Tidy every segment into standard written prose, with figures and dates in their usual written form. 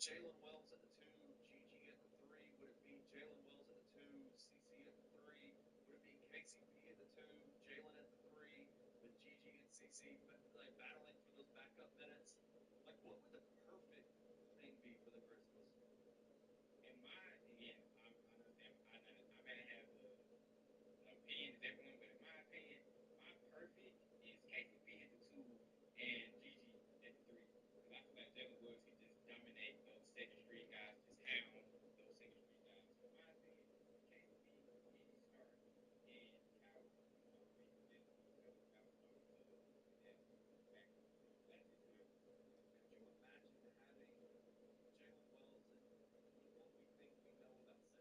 Jalen Wells at the two, Gigi at the three? Would it be Jalen Wells at the two, CC at the three? Would it be KCP at the two, Jalen at the three, with Gigi and CC like battling for those backup minutes? Like, what would the perfect thing be for the Grizzlies? In my again, I understand. I may not have the opinion as everyone, but in my opinion, my perfect is KCP at the two and Gigi at the three. Because I feel like Jalen Woods can just dominate those second street guys, just hound those second street guys. So in my opinion, KCP, Gigi start, and Cal, maybe just because of Cal strong to that backcourt. That's just my opinion. Could you imagine having Jalen Wells and with what we think we know about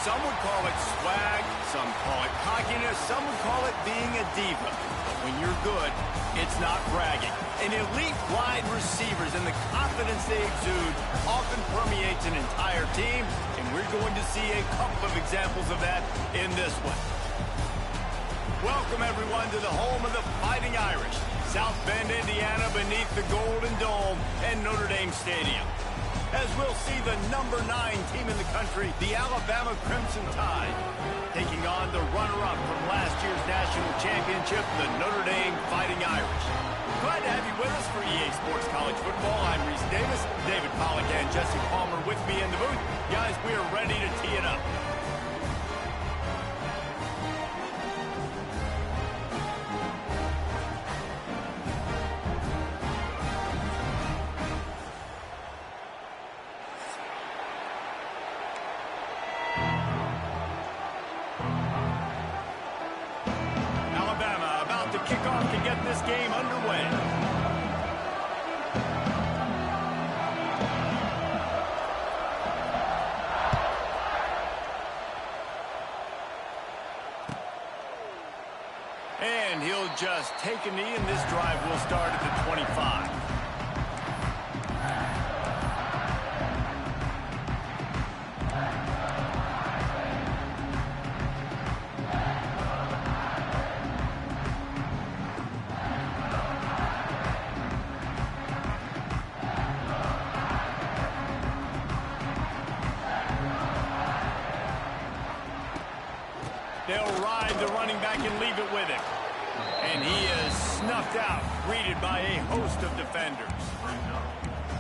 Some would call it swag, some call it cockiness, some would call it being a diva. But when you're good, it's not bragging. An elite wide receivers and the confidence they exude often permeates an entire team, and we're going to see a couple of examples of that in this one. Welcome, everyone, to the home of the Fighting Irish, South Bend, Indiana, beneath the Golden Dome and Notre Dame Stadium. As we'll see the number 9 team in the country, the Alabama Crimson Tide, taking on the runner-up from last year's national championship, the Notre Dame Fighting Irish. Glad to have you with us for EA Sports College Football. I'm Reese Davis, David Pollack and Jesse Palmer with me in the booth. Guys, we are ready to tee it up. This game underway. And he'll just take a knee, and this drive will start at the 25. They'll ride the running back and leave it with him. And he is snuffed out, greeted by a host of defenders.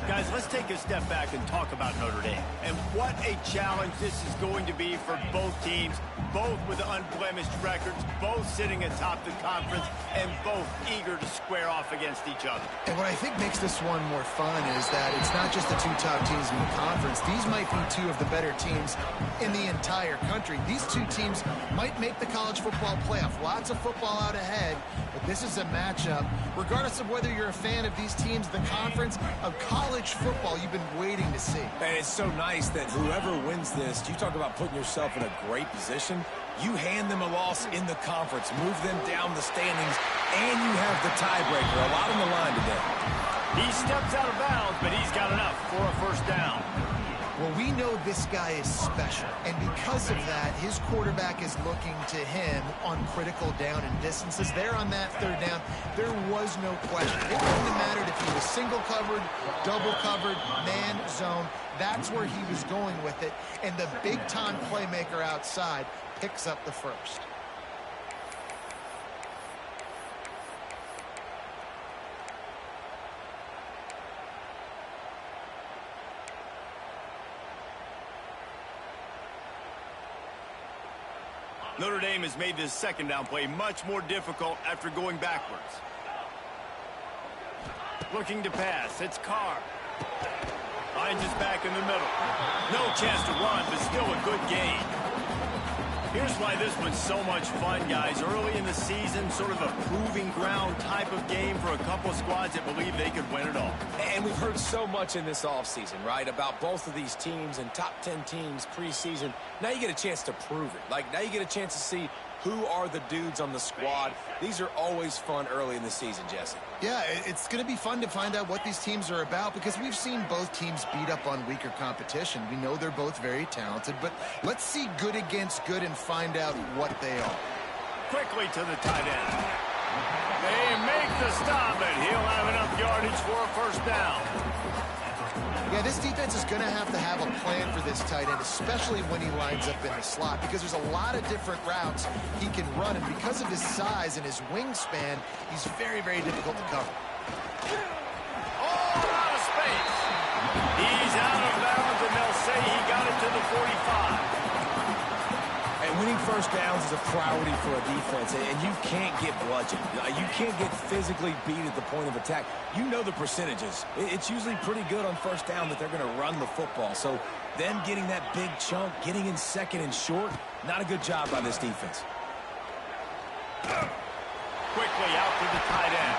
Guys, let's take a step back and talk about Notre Dame. And what a challenge this is going to be for both teams, both with unblemished records, both sitting atop the conference, and both eager to square off against each other. And what I think makes this one more fun is that it's not just the 2 top teams in the conference. These might be 2 of the better teams in the entire country. These 2 teams might make the college football playoff. Lots of football out ahead, but this is a matchup, regardless of whether you're a fan of these teams, the conference, of college football you've been waiting to see. And it's so nice that whoever wins this, you talk about putting yourself in a great position, you hand them a loss in the conference, move them down the standings, and you have the tiebreaker. A lot on the line today. He steps out of bounds, but he's got enough for a first down. Well, we know this guy is special, and because of that, his quarterback is looking to him on critical down and distances. There on that 3rd down, there was no question. It wouldn't have mattered if he was single covered, double covered, man zone. That's where he was going with it, and the big-time playmaker outside picks up the first. Notre Dame has made this 2nd down play much more difficult after going backwards. Looking to pass. It's Carr. Finds his back in the middle. No chance to run, but still a good gain. Here's why this one's so much fun, guys. Early in the season, sort of a proving ground type of game for a couple of squads that believe they could win it all. And we've heard so much in this offseason, right, about both of these teams and top 10 teams preseason. Now you get a chance to prove it. Like, now you get a chance to see who are the dudes on the squad. These are always fun early in the season, Jesse. Yeah, it's going to be fun to find out what these teams are about because we've seen both teams beat up on weaker competition. We know they're both very talented, but let's see good against good and find out what they are. Quickly to the tight end. They make the stop, and he'll have enough yardage for a first down. Yeah, this defense is going to have a plan for this tight end, especially when he lines up in the slot, because there's a lot of different routes he can run, and because of his size and his wingspan, he's very, very difficult to cover. Oh, out of space. He's out of bounds, and they'll say he got it to the 45. And winning first downs is a priority for a defense, and you can't get bludgeoned. You can't get physically beat at the point of attack. You know the percentages. It's usually pretty good on first down that they're going to run the football. So them getting that big chunk, getting in 2nd and short, not a good job by this defense. Quickly out to the tight end.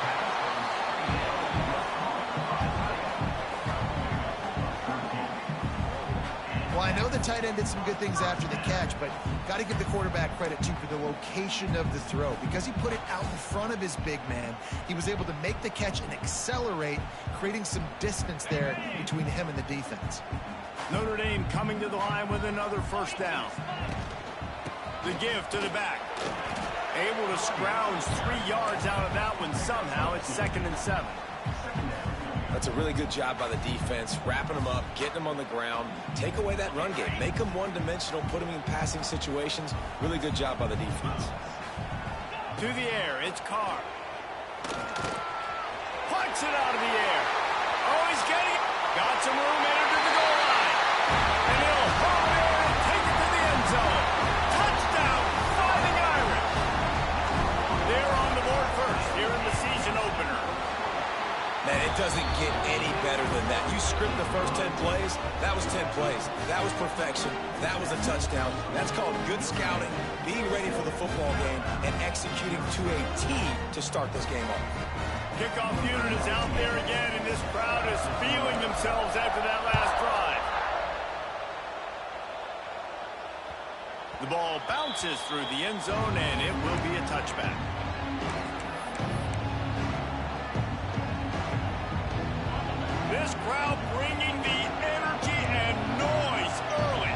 Well, Well, I know the tight end did some good things after the catch, but got to give the quarterback credit, too, for the location of the throw. Because he put it out in front of his big man, he was able to make the catch and accelerate, creating some distance there between him and the defense. Notre Dame coming to the line with another first down. The give to the back. Able to scrounge 3 yards out of that one somehow. It's 2nd and 7. That's a really good job by the defense, wrapping them up, getting them on the ground, take away that run game, make them one-dimensional, put them in passing situations. Really good job by the defense. To the air, it's Carr. Punch it out of the air. Oh, he's getting it. Got some room, entered to the goal line. And he'll hold there and take it to the end zone. Touchdown, Fighting Irish. They're on the board first here in the season opener. Man, it doesn't get any better than that. You script the first 10 plays, that was 10 plays. That was perfection. That was a touchdown. That's called good scouting, being ready for the football game, and executing to a T to start this game off. Kickoff unit is out there again, and this crowd is feeling themselves after that last drive. The ball bounces through the end zone, and it will be a touchback. This crowd bringing the energy and noise early.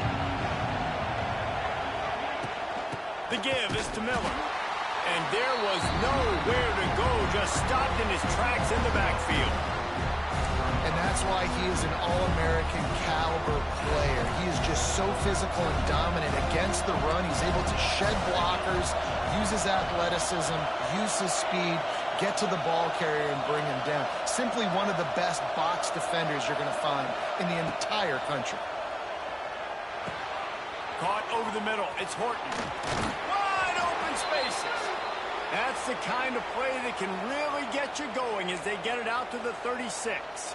The give is to Miller. And there was nowhere to go, just stopped in his tracks in the backfield. And that's why he is an All-American caliber player. He is just so physical and dominant against the run. He's able to shed blockers, use his athleticism, use his speed, get to the ball carrier and bring him down. Simply one of the best box defenders you're going to find in the entire country. Caught over the middle. It's Horton. Wide open spaces. That's the kind of play that can really get you going as they get it out to the 36.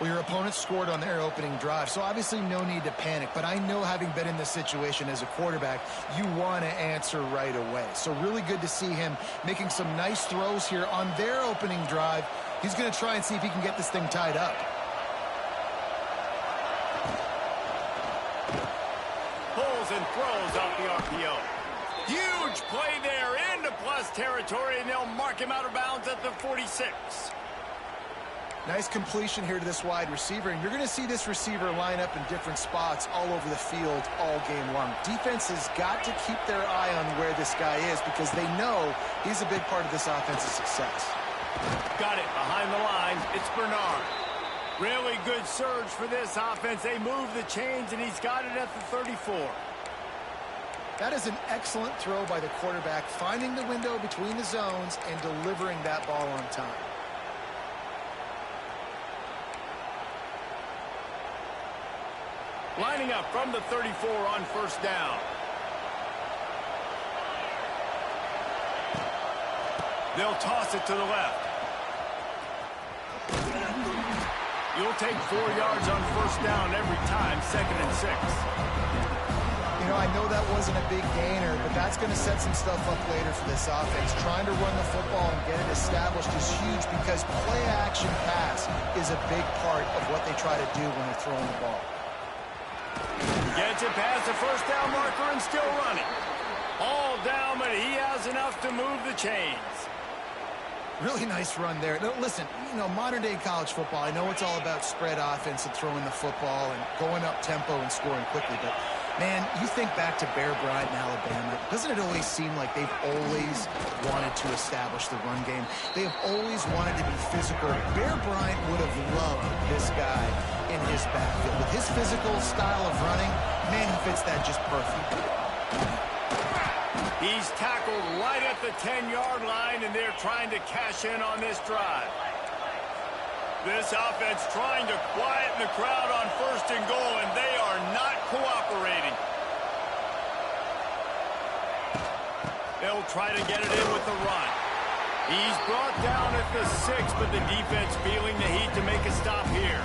Well, your opponent scored on their opening drive, so obviously no need to panic. But I know, having been in this situation as a quarterback, you want to answer right away. So really good to see him making some nice throws here on their opening drive. He's going to try and see if he can get this thing tied up. Pulls and throws off the RPO. Huge play there into plus territory, and they'll mark him out of bounds at the 46. Nice completion here to this wide receiver, and you're going to see this receiver line up in different spots all over the field all game long. Defense has got to keep their eye on where this guy is because they know he's a big part of this offense's success. Got it behind the line. It's Bernard. Really good surge for this offense. They move the chains, and he's got it at the 34. That is an excellent throw by the quarterback, finding the window between the zones and delivering that ball on time. Lining up from the 34 on first down. They'll toss it to the left. You'll take 4 yards on first down every time, 2nd and 6. You know, I know that wasn't a big gainer, but that's going to set some stuff up later for this offense. Trying to run the football and get it established is huge because play-action pass is a big part of what they try to do when they're throwing the ball. Gets it past the first down marker and still running. All down, but he has enough to move the chains. Really nice run there. Now, listen, you know, modern-day college football, I know it's all about spread offense and throwing the football and going up tempo and scoring quickly, but, man, you think back to Bear Bryant in Alabama, doesn't it always seem like they've always wanted to establish the run game? They have always wanted to be physical. Bear Bryant would have loved this guy in his backfield. With his physical style of running, man, he fits that just perfect. He's tackled right at the 10-yard line, and they're trying to cash in on this drive. This offense trying to quieten the crowd on first and goal, and they are not cooperating. They'll try to get it in with the run. He's brought down at the 6, but the defense feeling the heat to make a stop here.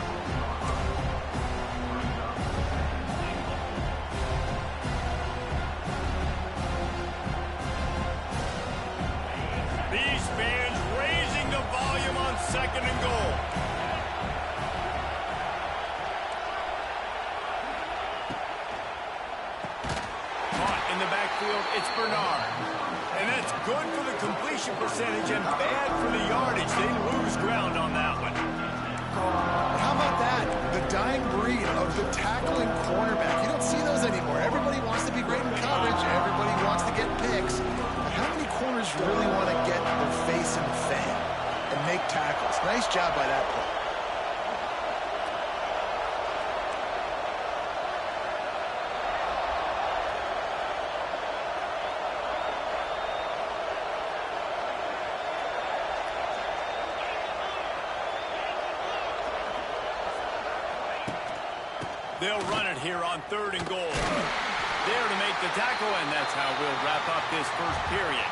These fans raising the volume on 2nd and goal. backfield, it's Bernard. And that's good for the completion percentage and bad for the yardage. They lose ground on that one. How about that? The dying breed of the tackling cornerback. You don't see those anymore. Everybody wants to be great in coverage. Everybody wants to get picks. But how many corners really want to get their face in the fan and make tackles? Nice job by that play. They'll run it here on 3rd and goal. There to make the tackle, and that's how we'll wrap up this first period.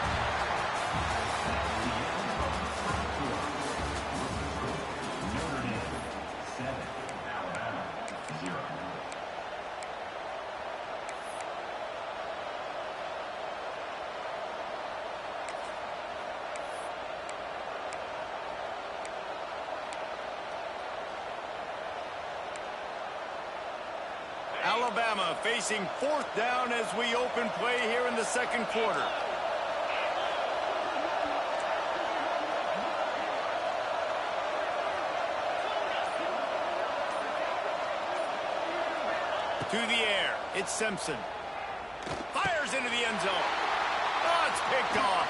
Alabama facing 4th down as we open play here in the second quarter. To the air, it's Simpson. Fires into the end zone. Oh, it's picked off.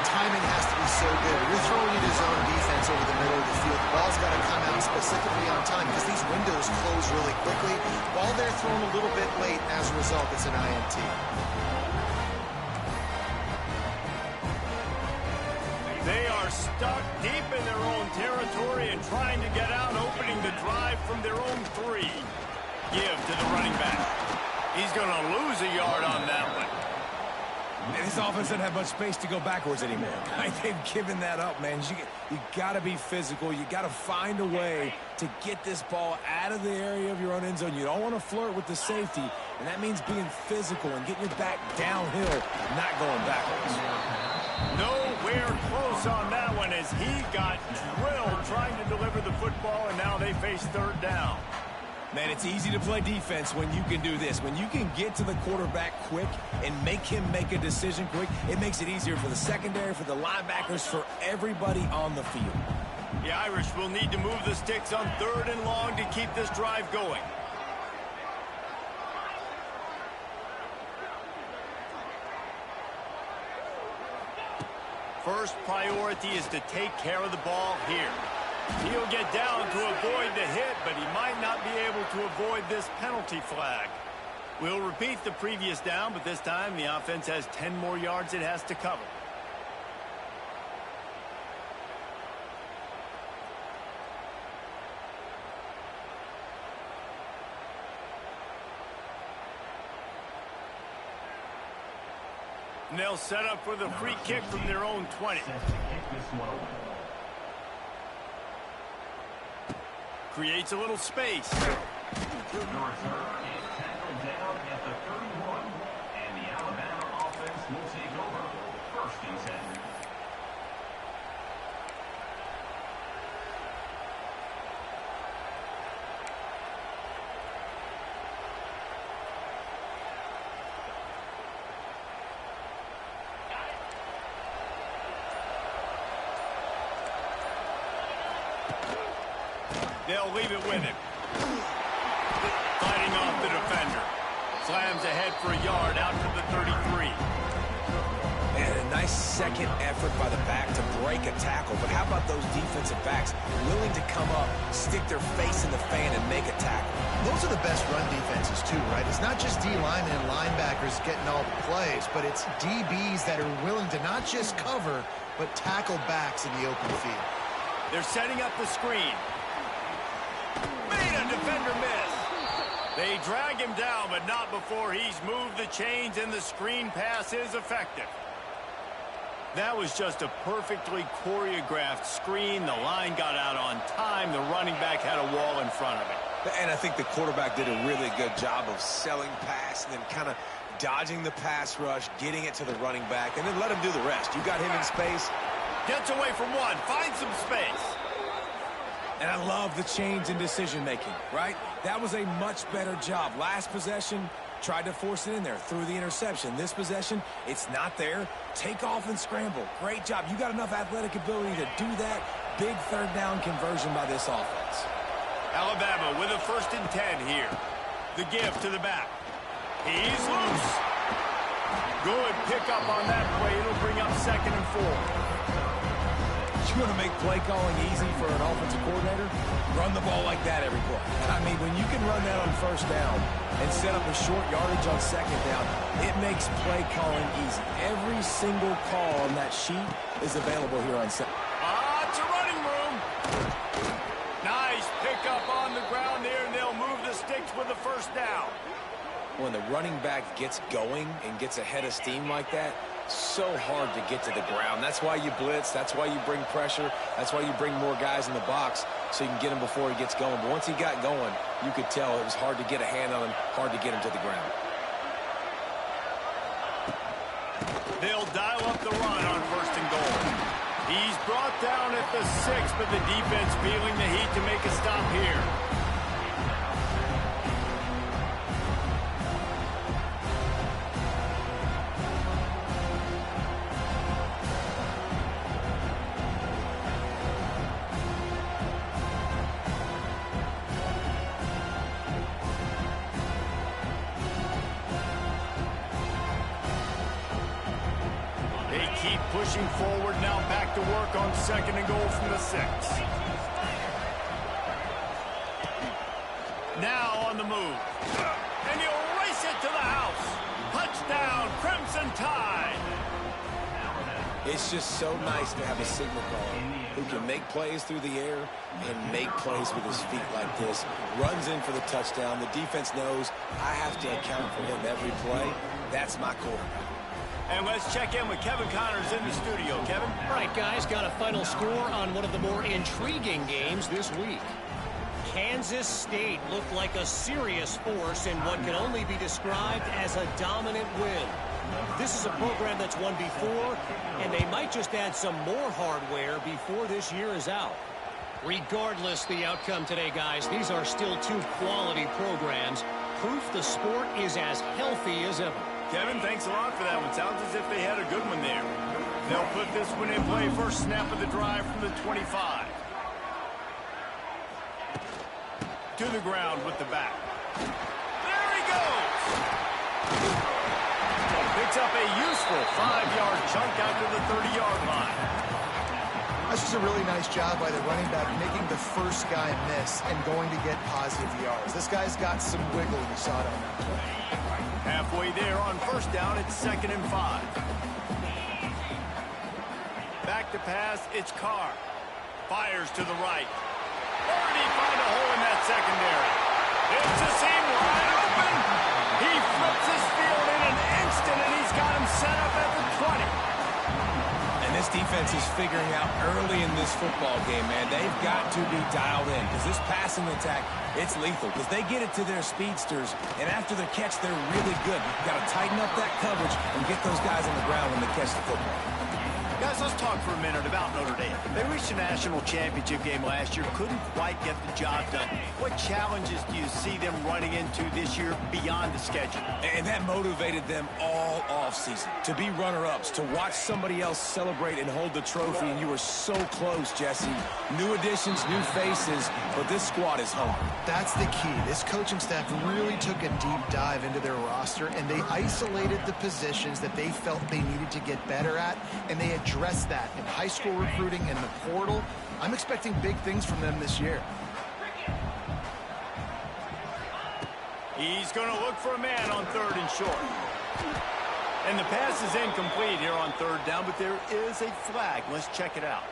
Timing has to be so good. You're throwing into zone defense over the middle of the field. The ball's got to come out specifically on time because these windows close really quickly. While they're thrown a little bit late, as a result, it's an INT. They are stuck deep in their own territory and trying to get out, opening the drive from their own 3. Give to the running back. He's going to lose a yard on that one. And this offense doesn't have much space to go backwards anymore. They've given that up, man. You got to be physical. You got to find a way to get this ball out of the area of your own end zone. You don't want to flirt with the safety, and that means being physical and getting your back downhill, not going backwards. Nowhere close on that one as he got drilled trying to deliver the football, and now they face 3rd down. Man, it's easy to play defense when you can do this. When you can get to the quarterback quick and make him make a decision quick, it makes it easier for the secondary, for the linebackers, for everybody on the field. The Irish will need to move the sticks on 3rd and long to keep this drive going. First priority is to take care of the ball here. He'll get down to avoid the hit, but he might not be able to avoid this penalty flag. We'll repeat the previous down, but this time the offense has 10 more yards it has to cover. And they'll set up for the free kick from their own 20. Creates a little space. The return is tackled down at the 31, and the Alabama offense will take over 1st and 10. They'll leave it with him. Fighting off the defender. Slams ahead for a yard out to the 33. And a nice second effort by the back to break a tackle. But how about those defensive backs willing to come up, stick their face in the fan, and make a tackle? Those are the best run defenses, too, right? It's not just D linemen and linebackers getting all the plays, but it's DBs that are willing to not just cover, but tackle backs in the open field. They're setting up the screen. Made a defender miss. They drag him down, but not before he's moved the chains, and the screen pass is effective. That was just a perfectly choreographed screen. The line got out on time. The running back had a wall in front of it. And I think the quarterback did a really good job of selling pass and then kind of dodging the pass rush, getting it to the running back, and then let him do the rest. You got him in space. Gets away from one. Finds some space. And I love the change in decision-making, right? That was a much better job. Last possession, Tried to force it in there, threw the interception. This possession, it's not there. Take off and scramble. Great job. You got enough athletic ability to do that. Big third down conversion by this offense. Alabama with a 1st and 10 here. The give to the back. He's loose. Good pickup on that play. It'll bring up 2nd and 4. You want to make play calling easy for an offensive coordinator? Run the ball like that every play. I mean, when you can run that on 1st down and set up a short yardage on 2nd down, it makes play calling easy. Every single call on that sheet is available here on 2nd. It's a running room. Nice pickup on the ground there, and they'll move the sticks with the 1st down. When the running back gets going and gets ahead of steam like that, so hard to get to the ground. That's why you blitz. That's why you bring pressure. That's why you bring more guys in the box so you can get him before he gets going. But once he got going, you could tell it was hard to get a hand on him, hard to get him to the ground. They'll dial up the run on 1st and goal. He's brought down at the 6, but the defense feeling the heat to make a stop here. Keep pushing forward now, back to work on 2nd and goal from the 6. Now on the move. And he'll race it to the house. Touchdown, Crimson Tide. It's just so nice to have a signal caller who can make plays through the air and make plays with his feet like this. Runs in for the touchdown. The defense knows I have to account for him every play. That's my quarterback. And let's check in with Kevin Connors in the studio. Kevin? All right, guys, got a final score on one of the more intriguing games this week. Kansas State looked like a serious force in what can only be described as a dominant win. This is a program that's won before, and they might just add some more hardware before this year is out. Regardless the outcome today, guys, these are still two quality programs. Proof the sport is as healthy as ever. Kevin, thanks a lot for that one. Sounds as if they had a good one there. They'll put this one in play. First snap of the drive from the 25. To the ground with the back. There he goes! Picks up a useful 5-yard chunk out to the 30-yard line. That's just a really nice job by the running back, making the first guy miss and going to get positive yards. This guy's got some wiggle. You saw it on that play. Halfway there on 1st down, it's 2nd and 5. Back to pass, it's Carr. Fires to the right. Where did he find a hole in that secondary? It's a seam wide open. He flips his field in an instant, and he's got him set up at the 20. And this defense is figuring out early in this football game, man. They've got to be dialed in because this passing attack, it's lethal because they get it to their speedsters, and after the catch, they're really good. You've got to tighten up that coverage and get those guys on the ground when they catch the football. Guys, let's talk for a minute about Notre Dame. They reached a national championship game last year, couldn't quite get the job done. What challenges do you see them running into this year beyond the schedule? And that motivated them all offseason to be runner-ups, to watch somebody else celebrate and hold the trophy, and you were so close, Jesse. New additions, new faces, but this squad is hungry. That's the key. This coaching staff really took a deep dive into their roster, and they isolated the positions that they felt they needed to get better at, and they address that in high school recruiting and the portal. I'm expecting big things from them this year. He's going to look for a man on 3rd and short. And the pass is incomplete here on 3rd down, but there is a flag. Let's check it out.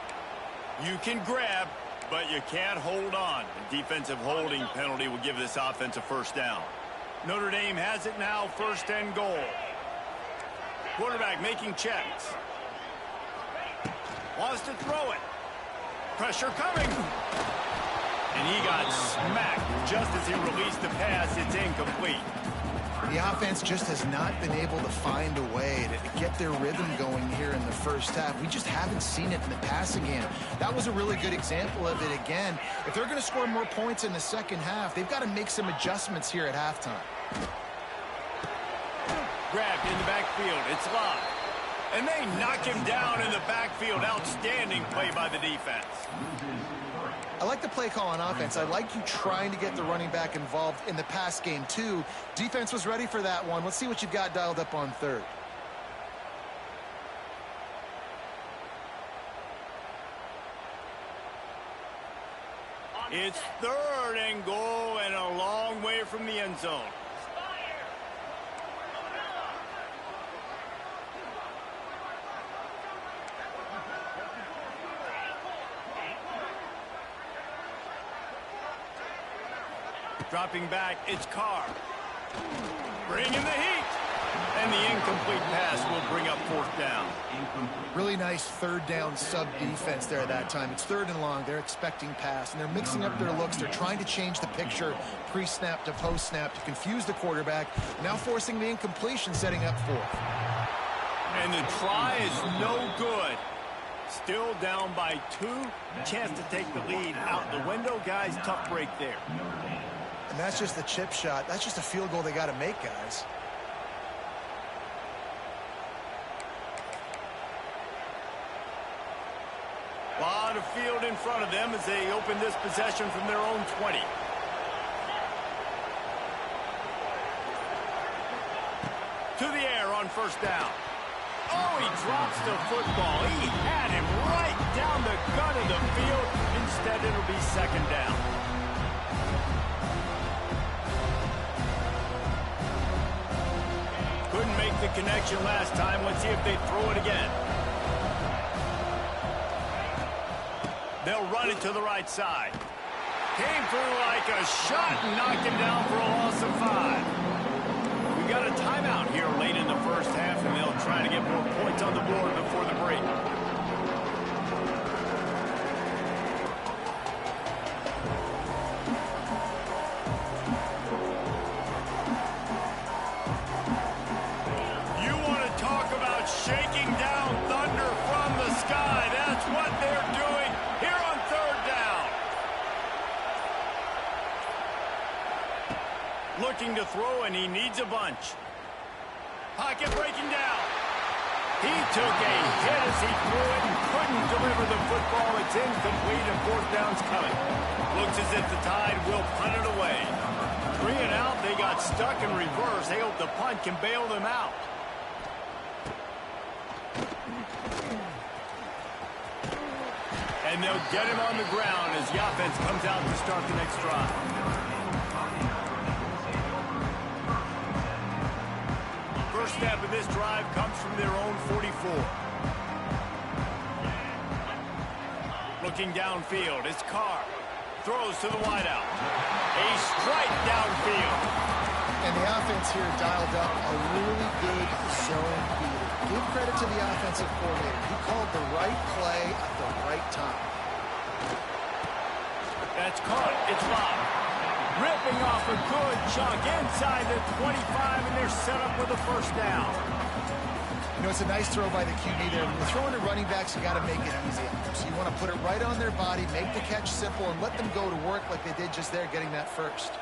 You can grab, but you can't hold on. A defensive holding penalty will give this offense a 1st down. Notre Dame has it now, 1st and goal. Quarterback making checks. Wants to throw it. Pressure coming. And he got smacked just as he released the pass. It's incomplete. The offense just has not been able to find a way to get their rhythm going here in the first half. We just haven't seen it in the passing game. That was a really good example of it again. If they're going to score more points in the second half, they've got to make some adjustments here at halftime. grabbed in the backfield. It's live. And they knock him down in the backfield. Outstanding play by the defense. I like the play call on offense. I like you trying to get the running back involved in the pass game, too. Defense was ready for that one. Let's see what you've got dialed up on third. It's 3rd and goal and a long way from the end zone. Dropping back, it's Carr. Bringing the heat. And the incomplete pass will bring up 4th down. Really nice 3rd down sub-defense there at that time. It's 3rd and long. They're expecting pass, and they're mixing up their looks. They're trying to change the picture pre-snap to post-snap to confuse the quarterback, now forcing the incompletion, setting up 4th. And the try is no good. Still down by 2. Chance to take the lead out the window. Guys, tough break there. And that's just the chip shot. That's just a field goal they got to make, guys. A lot of field in front of them as they open this possession from their own 20. To the air on 1st down. Oh, he drops the football. He had him right down the gut of the field. Instead, it'll be 2nd down. Couldn't make the connection last time. Let's see if they throw it again. They'll run it to the right side. Came through like a shot and knocked him down for a loss of 5. We got a timeout here late in the 1st half, and they'll try to get more points on the board before the break. You want to talk about shaking down thunder from the sky. That's what they're doing here on 3rd down. Looking to throw, and he needs a bunch. Pocket breaking down. He took a hit as he threw it and couldn't deliver the football. It's incomplete, and 4th down's coming. Looks as if the Tide will punt it away. 3 and out, they got stuck in reverse. They hope the punt can bail them out. And they'll get him on the ground as the offense comes out to start the next drive. First step of this drive comes from their own 44. Looking downfield, it's Carr. Throws to the wideout. A strike downfield. And the offense here dialed up a really good zone beater. Give credit to the offensive coordinator. He called the right play at the right time. That's caught. It's Bob. Ripping off a good chunk inside the 25, and they're set up with a 1st down. You know, it's a nice throw by the QB there. When you're throwing to running backs, you got to make it easy on them. So you want to put it right on their body, make the catch simple, and let them go to work like they did just there, getting that 1st.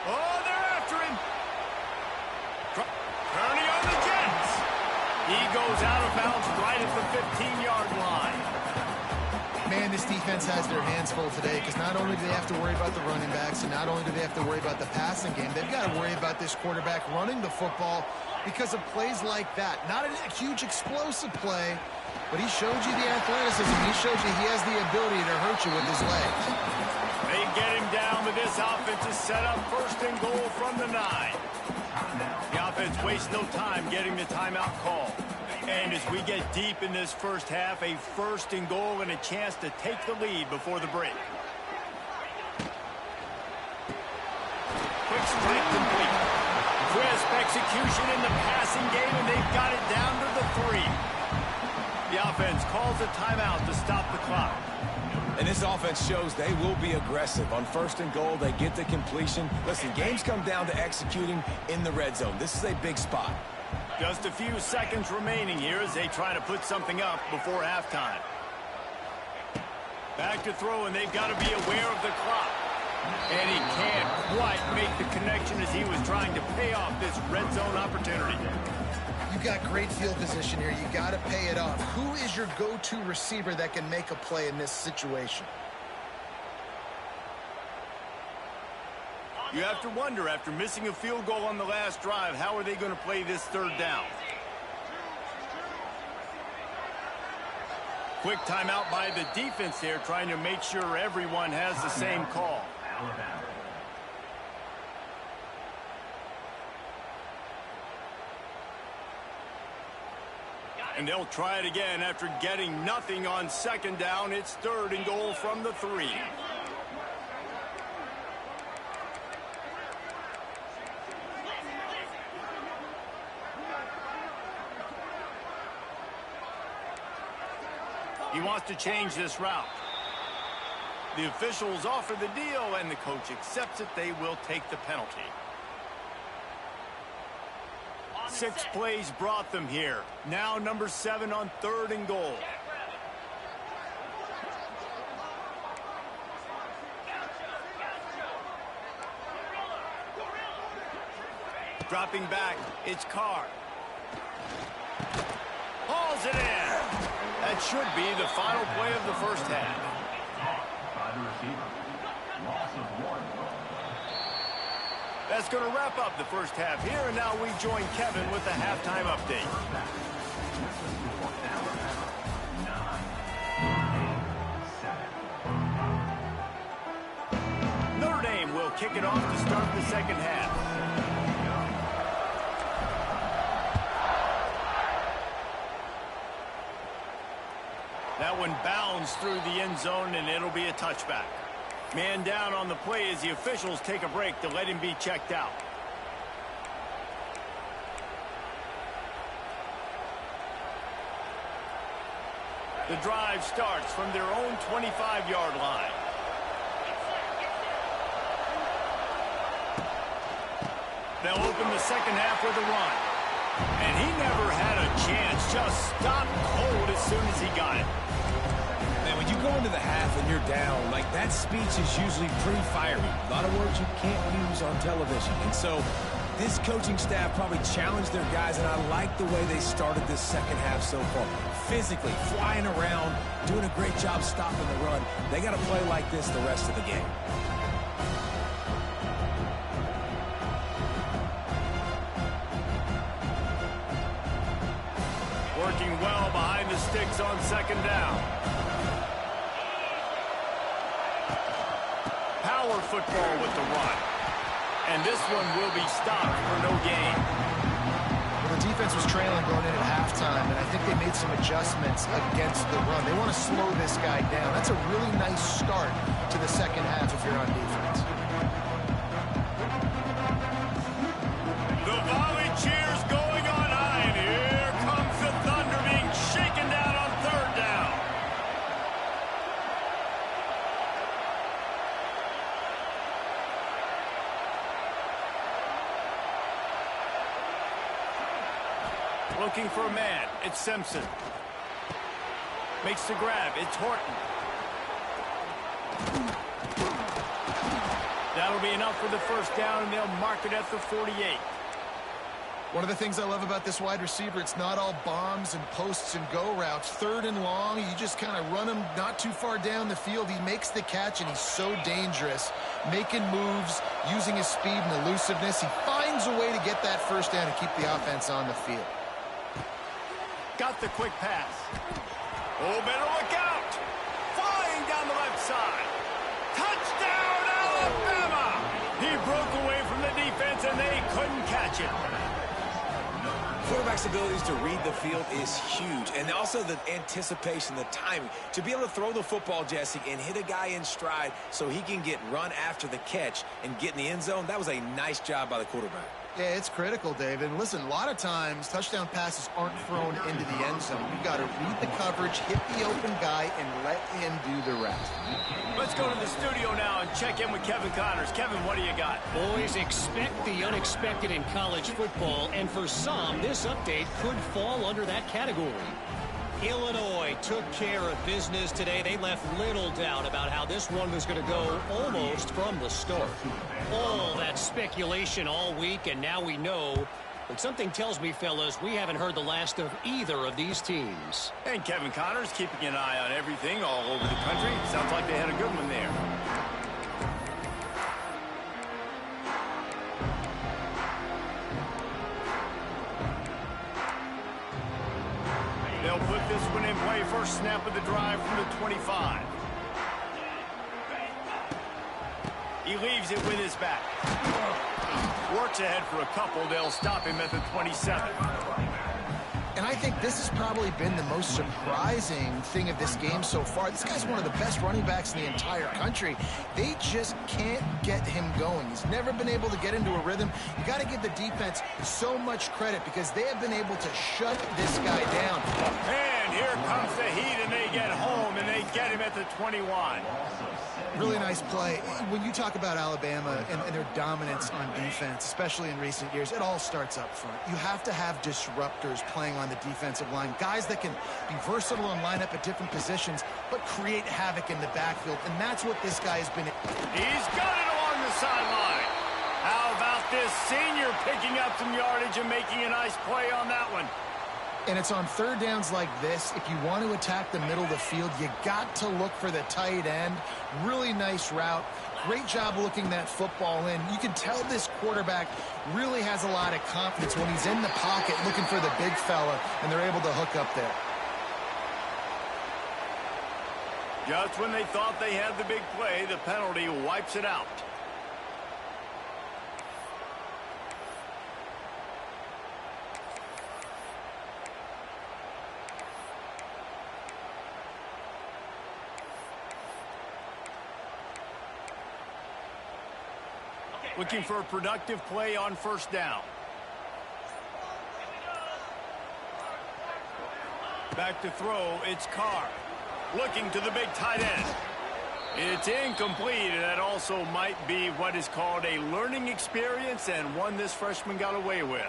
Oh, they're after him. Turning on the Jets. He goes out of bounds right at the 15-yard line. Man, this defense has their hands full today because not only do they have to worry about the running backs and not only do they have to worry about the passing game, they've got to worry about this quarterback running the football because of plays like that. Not a huge explosive play, but he showed you the athleticism. He showed you he has the ability to hurt you with his legs. They get him down, but this offense is set up 1st and goal from the 9. The offense wastes no time getting the timeout call. And as we get deep in this 1st half, a 1st and goal and a chance to take the lead before the break. Quick strike complete. Crisp execution in the passing game, and they've got it down to the 3. The offense calls a timeout to stop the clock. And this offense shows they will be aggressive. On 1st and goal, they get the completion. Listen, games come down to executing in the red zone. This is a big spot. Just a few seconds remaining here as they try to put something up before halftime. Back to throw, and they've got to be aware of the clock. And he can't quite make the connection as he was trying to pay off this red zone opportunity. You got great field position here. You got to pay it off. Who is your go-to receiver that can make a play in this situation? You have to wonder, after missing a field goal on the last drive, how are they going to play this third down? Quick timeout by the defense there, trying to make sure everyone has the same call. Alabama. And they'll try it again after getting nothing on second down. It's 3rd and goal from the 3. He wants to change this route. The officials offer the deal, and the coach accepts it. They will take the penalty. 6 plays brought them here. Now number 7 on 3rd and goal. Dropping back, it's Carr. Hauls it in. That should be the final play of the first half. By the receiver. Loss of 1. That's going to wrap up the first half here, and now we join Kevin with the halftime update. Notre Dame will kick it off to start the second half. That one bounds through the end zone, and it'll be a touchback. Man down on the play as the officials take a break to let him be checked out. The drive starts from their own 25-yard line. They'll open the second half with a run. And he never had a chance, just stopped cold as soon as he got it. Man, when you go into the half and you're down, like, that speech is usually pretty fiery. A lot of words you can't use on television. And so this coaching staff probably challenged their guys, and I like the way they started this second half so far. Physically, flying around, doing a great job stopping the run. They got to play like this the rest of the game. Working well behind the sticks on second down. Power football with the run. And this one will be stopped for no gain. Well, the defense was trailing going in at halftime, and I think they made some adjustments against the run. They want to slow this guy down. That's a really nice start to the second half if you're on defense. The volley cheers going on high, and here comes the Thunder being shaken down on third down. Looking for a man. It's Simpson. Makes the grab. It's Horton. That'll be enough for the first down, and they'll mark it at the 48. One of the things I love about this wide receiver, it's not all bombs and posts and go routes. 3rd and long, you just kind of run him not too far down the field. He makes the catch, and he's so dangerous, making moves, using his speed and elusiveness. He finds a way to get that first down and keep the offense on the field. Got the quick pass. Oh, better look out. Flying down the left side. Touchdown, Alabama! He broke away from the defense, and they couldn't catch it. Quarterback's abilities to read the field is huge, and also the anticipation, the timing. To be able to throw the football, Jesse, and hit a guy in stride so he can get run after the catch and get in the end zone, that was a nice job by the quarterback. Yeah, it's critical, David. And listen, a lot of times touchdown passes aren't thrown into the end zone. You've got to read the coverage, hit the open guy, and let him do the rest. Let's go to the studio now and check in with Kevin Connors. Kevin, what do you got? Boys, expect the unexpected in college football, and for some, this update could fall under that category. Illinois took care of business today. They left little doubt about how this one was going to go almost from the start. All that speculation all week, and now we know. But something tells me, fellas, we haven't heard the last of either of these teams. And Kevin Connors keeping an eye on everything all over the country. Sounds like they had a good one there. They'll put this one in play. First snap of the drive from the 25. He leaves it with his back. Works ahead for a couple. They'll stop him at the 27. And I think this has probably been the most surprising thing of this game so far. This guy's one of the best running backs in the entire country. They just can't get him going. He's never been able to get into a rhythm. You got to give the defense so much credit because they have been able to shut this guy down. And here comes the heat, and they get home, and they get him at the 21. Really nice play. When you talk about Alabama and their dominance on defense, especially in recent years, it all starts up front. You have to have disruptors playing on the defensive line, guys that can be versatile and line up at different positions, but create havoc in the backfield, and that's what this guy has been. He's got it along the sideline. How about this senior picking up some yardage and making a nice play on that one? And it's on third downs like this. If you want to attack the middle of the field, you got to look for the tight end. Really nice route. Great job looking that football in. You can tell this quarterback really has a lot of confidence when he's in the pocket looking for the big fella, and they're able to hook up there. Just when they thought they had the big play, the penalty wipes it out. Looking for a productive play on first down. Back to throw, it's Carr. Looking to the big tight end. It's incomplete, and that also might be what is called a learning experience, and one this freshman got away with.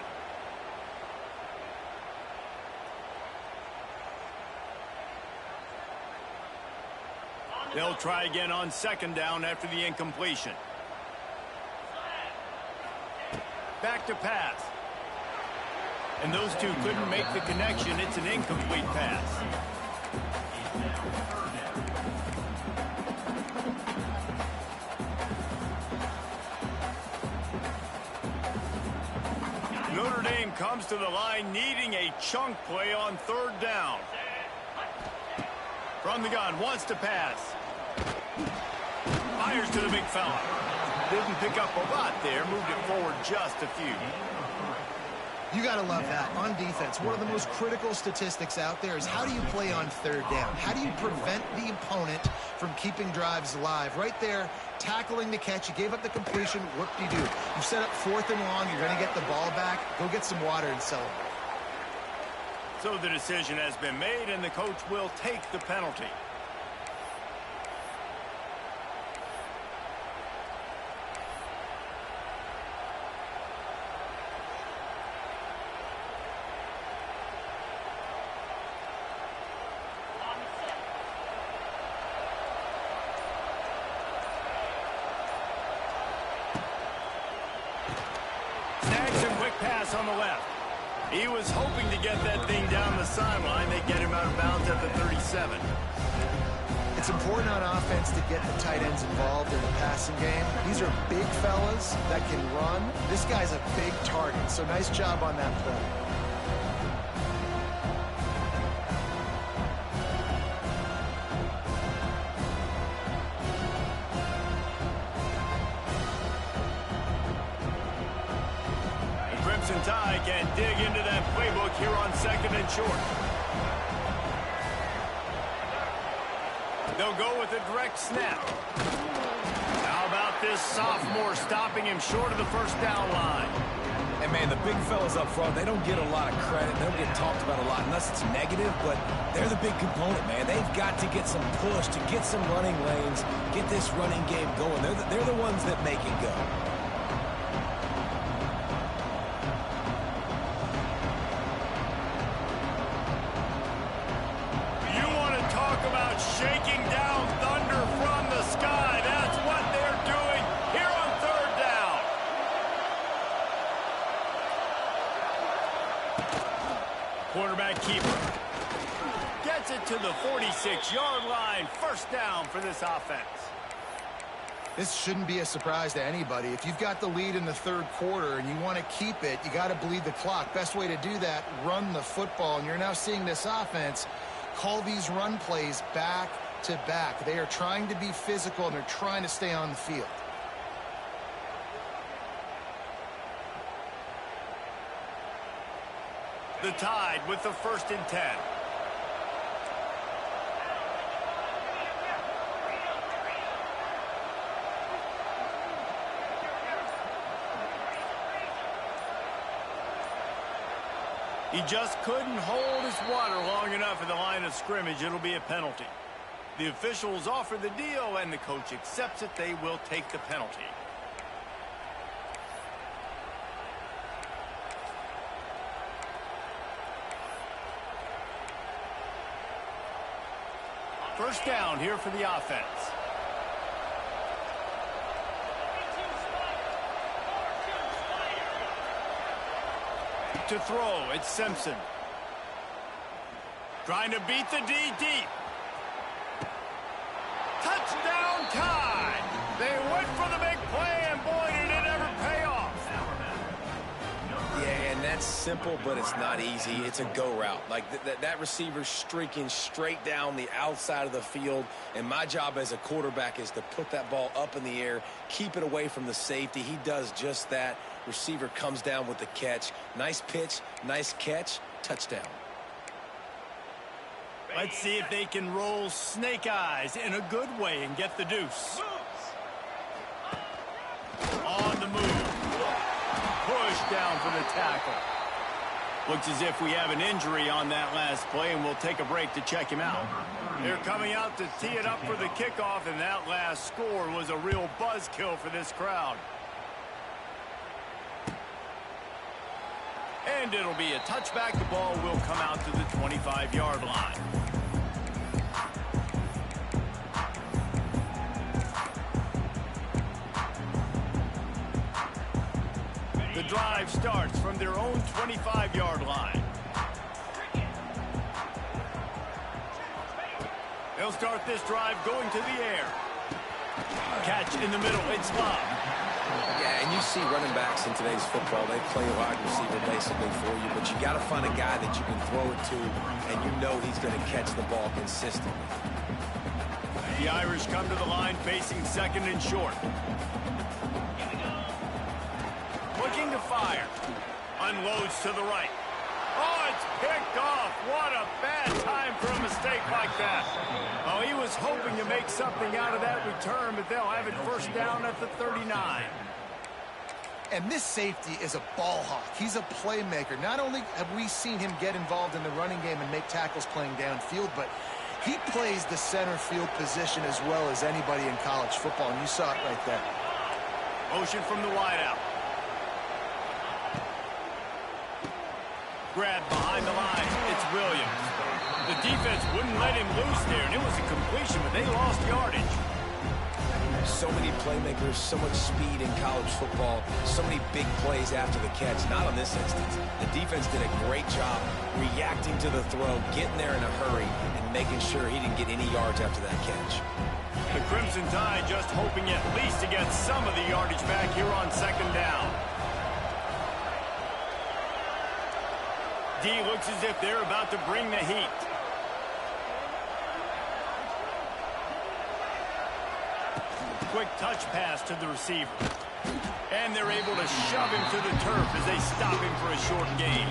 They'll try again on second down after the incompletion. Back to pass. And those two couldn't make the connection. It's an incomplete pass. Notre Dame comes to the line needing a chunk play on third down. From the gun, wants to pass. Fires to the big fella. Didn't pick up a lot there, moved it forward just a few. You got to love that. On defense, one of the most critical statistics out there is how do you play on third down? How do you prevent the opponent from keeping drives alive? Right there, tackling the catch. You gave up the completion. What do? You set up fourth and long. You're going to get the ball back. Go get some water and celebrate. So the decision has been made, and the coach will take the penalty. Pass on the left. He was hoping to get that thing down the sideline. They get him out of bounds at the 37. It's important on offense to get the tight ends involved in the passing game. These are big fellas that can run. This guy's a big target, so nice job on that play. Tide can dig into that playbook here on second and short. They'll go with a direct snap. How about this sophomore stopping him short of the first down line? And, man, the big fellas up front, they don't get a lot of credit. They don't get talked about a lot unless it's negative, but they're the big component, man. They've got to get some push, to get some running lanes, get this running game going. They're the ones that make it go. Quarterback keeper. Gets it to the 46-yard line. First down for this offense. This shouldn't be a surprise to anybody. If you've got the lead in the third quarter and you want to keep it, you got to bleed the clock. Best way to do that, run the football. And you're now seeing this offense call these run plays back to back. They are trying to be physical, and they're trying to stay on the field. The Tide with the 1st and 10. He just couldn't hold his water long enough at the line of scrimmage. It'll be a penalty. The officials offer the deal, and the coach accepts it. They will take the penalty. First down here for the offense. To throw, it's Simpson. Trying to beat the D deep. Touchdown Tide! They went for the big play, and boy, did it ever pay off. Yeah, and that's simple, but it's not easy. It's a go route. Like that receiver's streaking straight down the outside of the field, and my job as a quarterback is to put that ball up in the air, keep it away from the safety. He does just that. Receiver comes down with the catch. Nice pitch, nice catch, touchdown. Let's see if they can roll snake eyes in a good way and get the deuce. On the move. Push down for the tackle. Looks as if we have an injury on that last play, and we'll take a break to check him out. They're coming out to tee it up for the kickoff, and that last score was a real buzzkill for this crowd. And it'll be a touchback. The ball will come out to the 25-yard line. The drive starts from their own 25-yard line. They'll start this drive going to the air. Catch in the middle. It's Bob. Yeah, and you see running backs in today's football, they play wide receiver basically for you, but you got to find a guy that you can throw it to, and you know he's going to catch the ball consistently. The Irish come to the line facing 2nd and short. Looking to fire. Unloads to the right. Oh, it's picked off. What a bad time for a mistake like that. Oh, he was hoping to make something out of that return, but they'll have it first down at the 39. And this safety is a ball hawk. He's a playmaker. Not only have we seen him get involved in the running game and make tackles playing downfield, but he plays the center field position as well as anybody in college football, and you saw it right there. Motion from the wideout. Grab behind the line. It's Williams. The defense wouldn't let him loose there, and it was a completion, but they lost yardage. So many playmakers, so much speed in college football, so many big plays after the catch. Not on this instance. The defense did a great job reacting to the throw, getting there in a hurry, and making sure he didn't get any yards after that catch. The Crimson Tide just hoping at least to get some of the yardage back here on 2nd down. D looks as if they're about to bring the heat. Quick touch pass to the receiver. And they're able to shove him to the turf as they stop him for a short gain.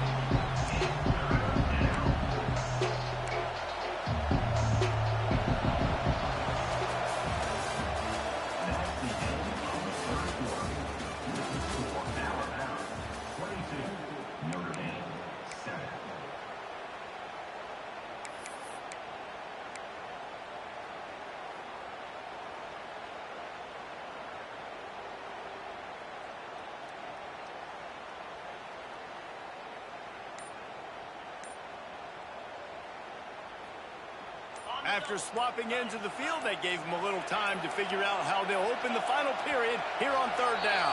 After swapping ends of the field, they gave them a little time to figure out how they'll open the final period here on 3rd down.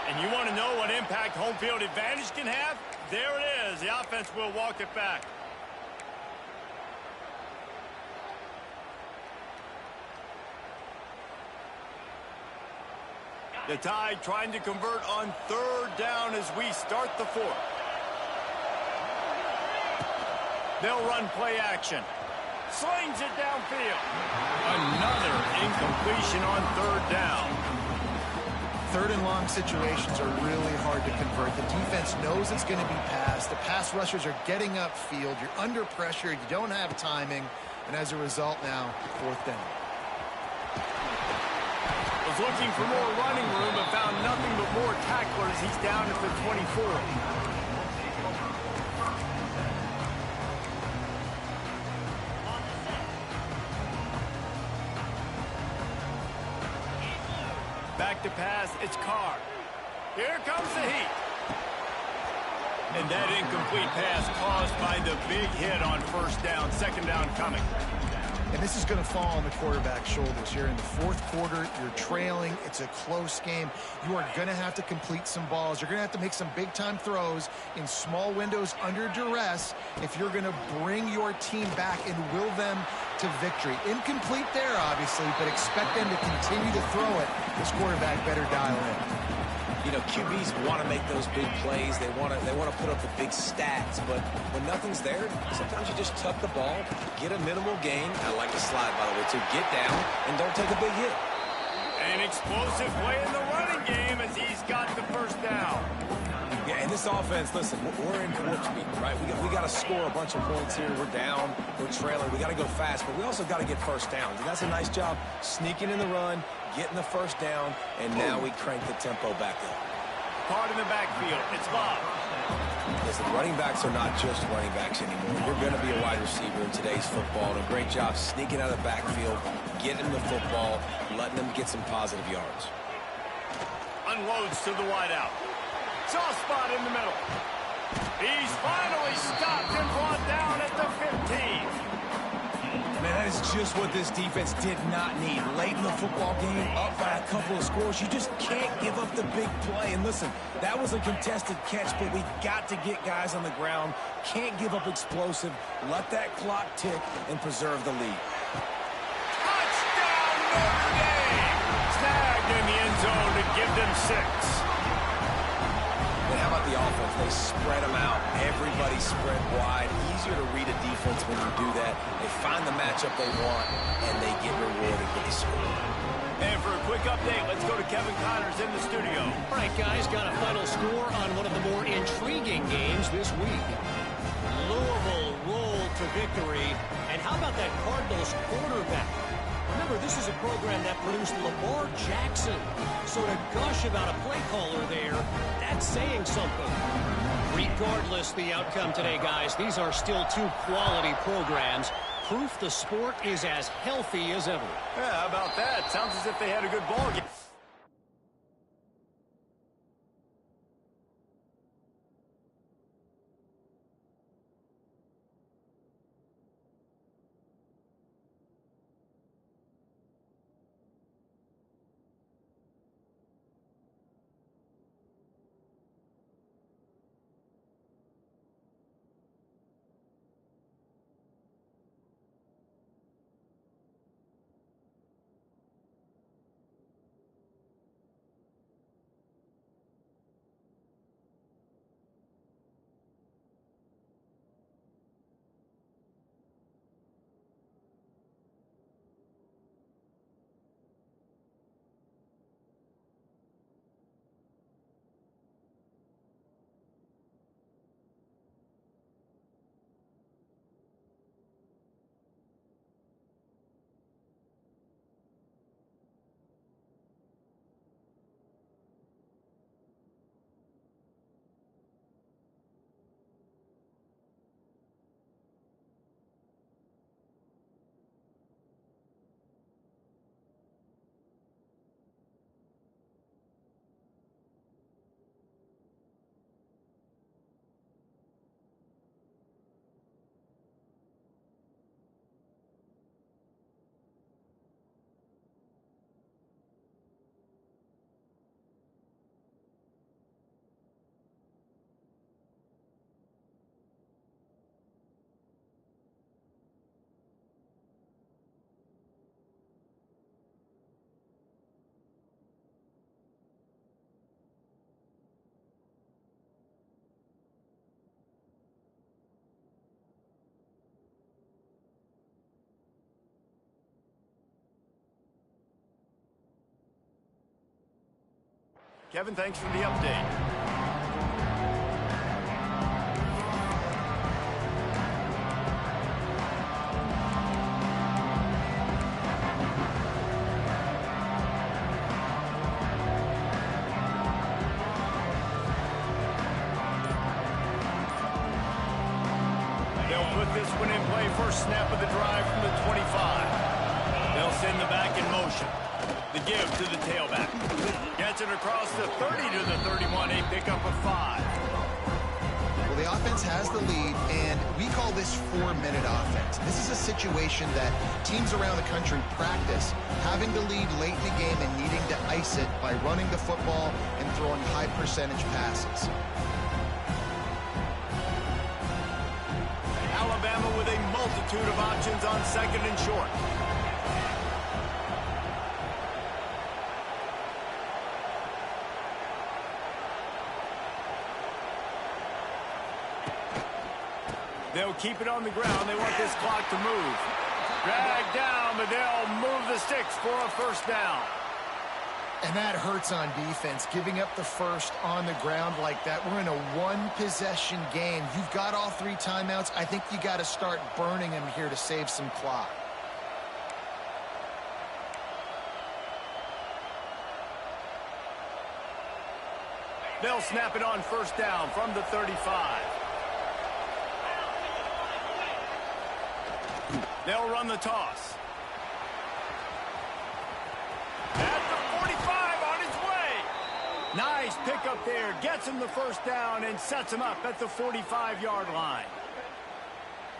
And you want to know what impact home field advantage can have? There it is. The offense will walk it back. The Tide trying to convert on third down as we start the fourth. They'll run play action. Slings it downfield. Another incompletion on third down. Third and long situations are really hard to convert. The defense knows it's going to be passed. The pass rushers are getting upfield. You're under pressure. You don't have timing. And as a result now, fourth down. Was looking for more running room but found nothing but more tacklers. He's down at the 24. Back to pass, it's Carr. Here comes the heat. And that incomplete pass caused by the big hit on first down. Second down coming. And this is going to fall on the quarterback's shoulders. You're in the fourth quarter. You're trailing. It's a close game. You are going to have to complete some balls. You're going to have to make some big-time throws in small windows under duress if you're going to bring your team back and will them to victory. Incomplete there, obviously, but expect them to continue to throw it. This quarterback better dial in. You know, QBs want to make those big plays. They want to put up the big stats. But when nothing's there, sometimes you just tuck the ball, get a minimal gain. I like the slide, by the way, too. Get down and don't take a big hit. An explosive play in the running game as he's got the first down. Yeah, and this offense, listen, we're in warp speed, right? We got to score a bunch of points here. We're down. We're trailing. We got to go fast, but we also got to get first downs. And that's a nice job sneaking in the run, getting the first down, and now we crank the tempo back up. Caught in the backfield. It's Bob. Listen, running backs are not just running backs anymore. You're going to be a wide receiver in today's football. And a great job sneaking out of the backfield, getting the football, letting them get some positive yards. Unloads to the wideout. Soft spot in the middle. He's finally stopped and brought down at the 15. Man, that is just what this defense did not need. Late in the football game, up by a couple of scores, you just can't give up the big play. And listen, that was a contested catch, but we got to get guys on the ground. Can't give up explosive. Let that clock tick and preserve the lead. Touchdown, Notre Dame! Snagged in the end zone to give them 6. And how about the offense? They spread them out. Everybody spread wide. Easier to read a defense when you do that. They find the matchup they want, and they get rewarded with the score. And for a quick update, let's go to Kevin Connors in the studio. All right, guys, got a final score on one of the more intriguing games this week. Louisville rolled to victory. And how about that Cardinals quarterback? Remember, this is a program that produced Lamar Jackson. So to gush about a play caller there, that's saying something. Regardless the outcome today, guys, these are still two quality programs. Proof the sport is as healthy as ever. Yeah, how about that? Sounds as if they had a good ball game. Kevin, thanks for the update. They'll put this one in play. First snap of the drive from the 25. They'll send the back in motion. The give to the tailback. Gets it across the 30 to the 31, a pickup of 5. Well, the offense has the lead, and we call this 4-minute offense. This is a situation that teams around the country practice, having the lead late in the game and needing to ice it by running the football and throwing high-percentage passes. Alabama with a multitude of options on second and short. They'll keep it on the ground. They want this clock to move. Drag down, but they'll move the sticks for a first down. And that hurts on defense, giving up the first on the ground like that. We're in a one-possession game. You've got all 3 timeouts. I think you got to start burning them here to save some clock. They'll snap it on first down from the 35. They'll run the toss. At the 45, on his way. Nice pickup there. Gets him the first down and sets him up at the 45-yard line.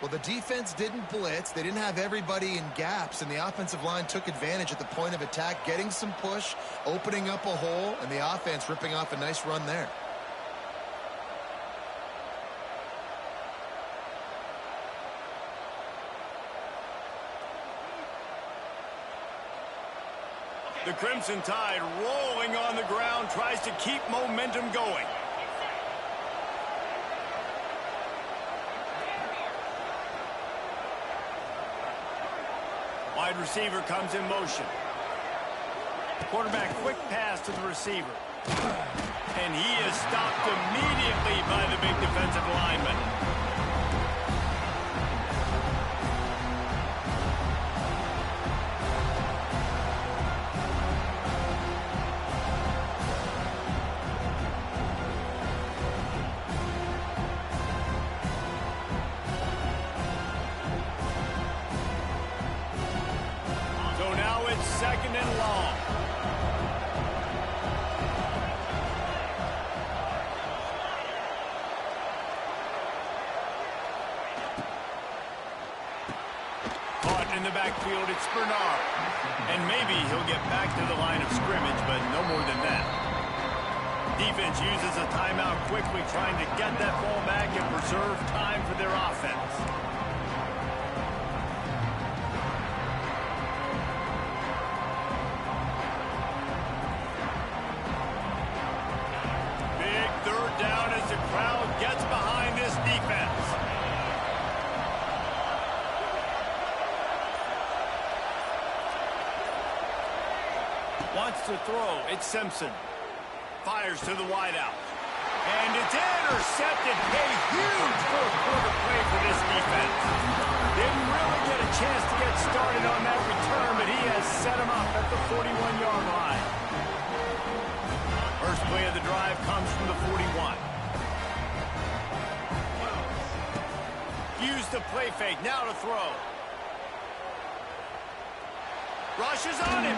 Well, the defense didn't blitz. They didn't have everybody in gaps, and the offensive line took advantage at the point of attack, getting some push, opening up a hole, and the offense ripping off a nice run there. The Crimson Tide rolling on the ground, tries to keep momentum going. Wide receiver comes in motion. Quarterback quick pass to the receiver. And he is stopped immediately by the big defensive lineman. Second and long. Caught in the backfield, it's Bernard. And maybe he'll get back to the line of scrimmage, but no more than that. Defense uses a timeout quickly, trying to get that ball back and preserve time for their offense. Down as the crowd gets behind this defense. Wants to throw. It's Simpson. Fires to the wideout. And it's intercepted. A huge fourth-quarter play for this defense. Didn't really get a chance to get started on that return, but he has set him up at the 41-yard line. First play of the drive comes from the 41. Use the play fake, now to throw. Rushes on him.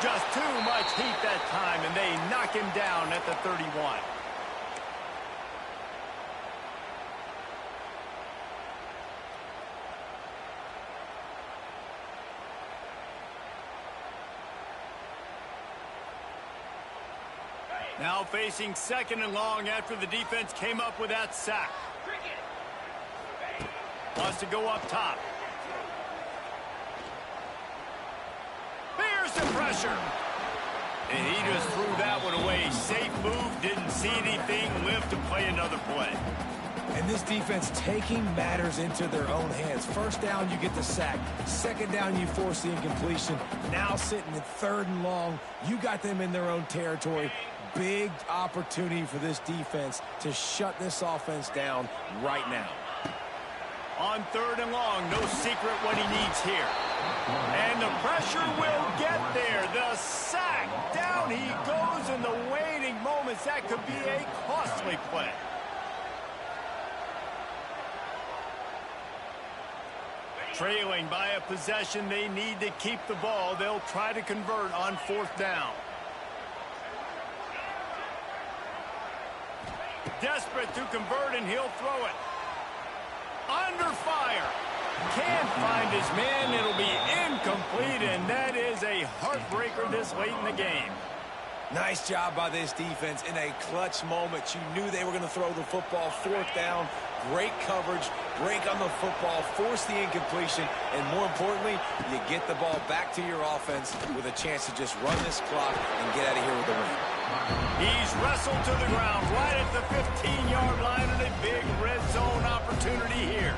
Just too much heat that time, and they knock him down at the 31. Now facing second and long after the defense came up with that sack. Wants to go up top. Here's the pressure. And he just threw that one away. Safe move, didn't see anything, lived to play another play. And this defense taking matters into their own hands. First down, you get the sack. Second down, you force the incompletion. Now sitting at third and long, you got them in their own territory. Big opportunity for this defense to shut this offense down right now. On third and long, no secret what he needs here. And the pressure will get there. The sack. Down he goes in the waiting moments. That could be a costly play. Trailing by a possession, they need to keep the ball. They'll try to convert on fourth down. Desperate to convert, and he'll throw it. Under fire. Can't find his man. It'll be incomplete, and that is a heartbreaker this late in the game. Nice job by this defense in a clutch moment. You knew they were going to throw the football. Fourth down, great coverage, break on the football, force the incompletion, and more importantly, you get the ball back to your offense with a chance to just run this clock and get out of here with a win. He's wrestled to the ground right at the 15-yard line, and a big red zone opportunity here.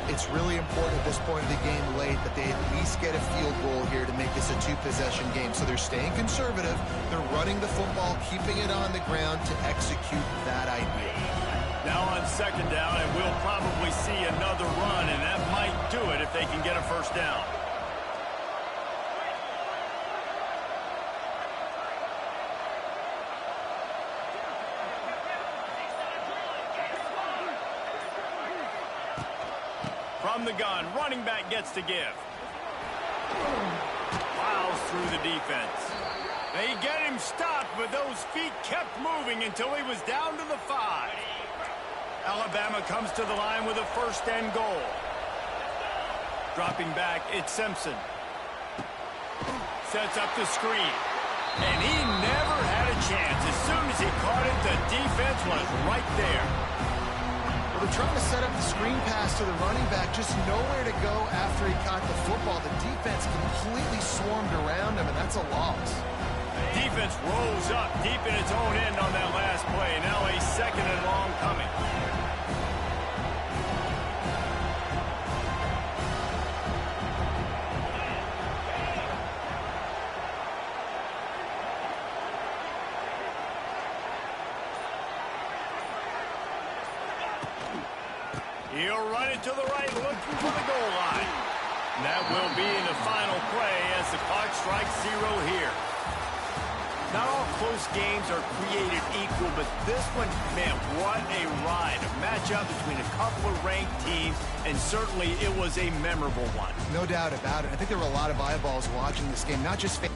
It's really important at this point of the game late that they at least get a field goal here to make this a two-possession game. So they're staying conservative. They're running the football, keeping it on the ground to execute that idea. Now on second down, and we'll probably see another run, and that might do it if they can get a first down. From the gun, running back gets to give. Plows through the defense. They get him stopped, but those feet kept moving until he was down to the 5. Alabama comes to the line with a first and goal. Dropping back, it's Simpson. Sets up the screen. And he never had a chance. As soon as he caught it, the defense was right there. They're trying to set up the screen pass to the running back, just nowhere to go after he caught the football. The defense completely swarmed around him, and that's a loss. Defense rolls up deep in its own end on that last play. Now a second and long coming. He'll run it to the right, looking for the goal line. And that will be the final play as the clock strikes 0 here. Not all close games are created equal, but this one, man, what a ride. A matchup between a couple of ranked teams, and certainly it was a memorable one. No doubt about it. I think there were a lot of eyeballs watching this game, not just fans.